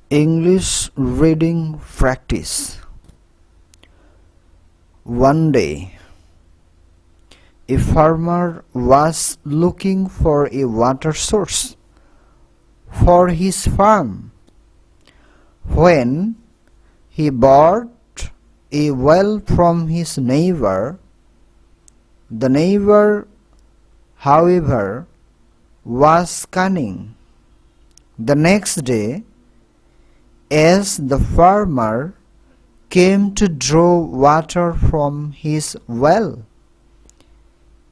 English reading practice. One day, a farmer was looking for a water source for his farm when he bought a well from his neighbor. The neighbor, however, was cunning. The next day, as the farmer came to draw water from his well,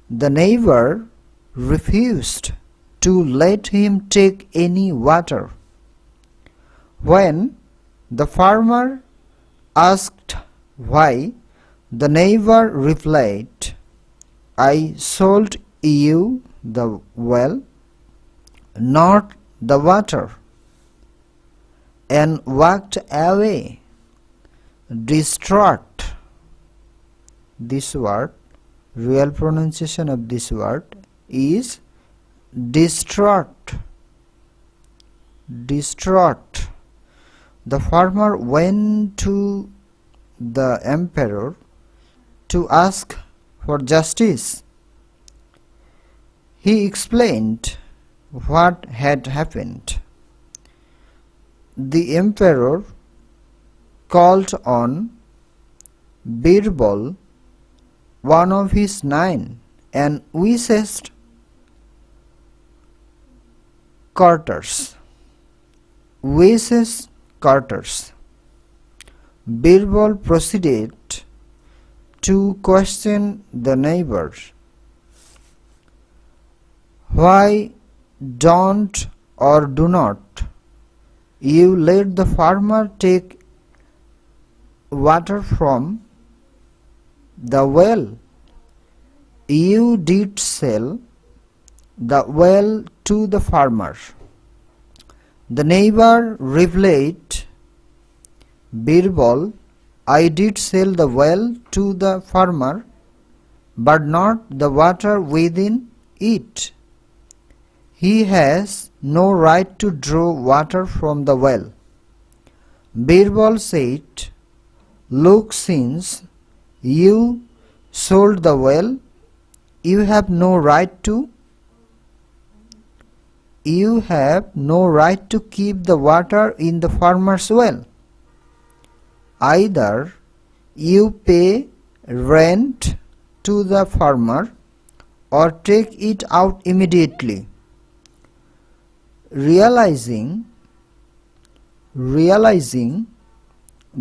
the neighbor refused to let him take any water. When the farmer asked why, the neighbor replied, "I sold you the well, not the water," and walked away, distraught. This word, real pronunciation of this word is distraught. Distraught. The farmer went to the emperor to ask for justice. He explained what had happened. The emperor called on Birbal, one of his 9 and wisest courtiers. Birbal proceeded to question the neighbor. "Why don't or do not you let the farmer take water from the well? You did sell the well to the farmer." The neighbor replied, "Birbal, I did sell the well to the farmer, but not the water within it. He has no right to draw water from the well." Birbal said, "Look, since you sold the well, you have no right to keep the water in the farmer's well. Either you pay rent to the farmer or take it out immediately." Realizing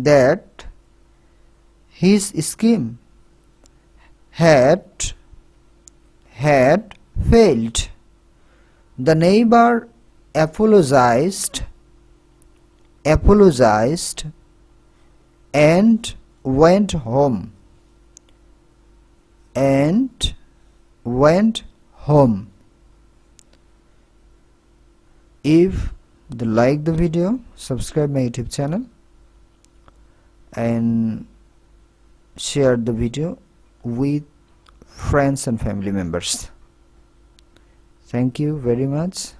that his scheme had failed, the neighbor apologized and went home. If you like the video, subscribe my YouTube channel and share the video with friends and family members. Thank you very much.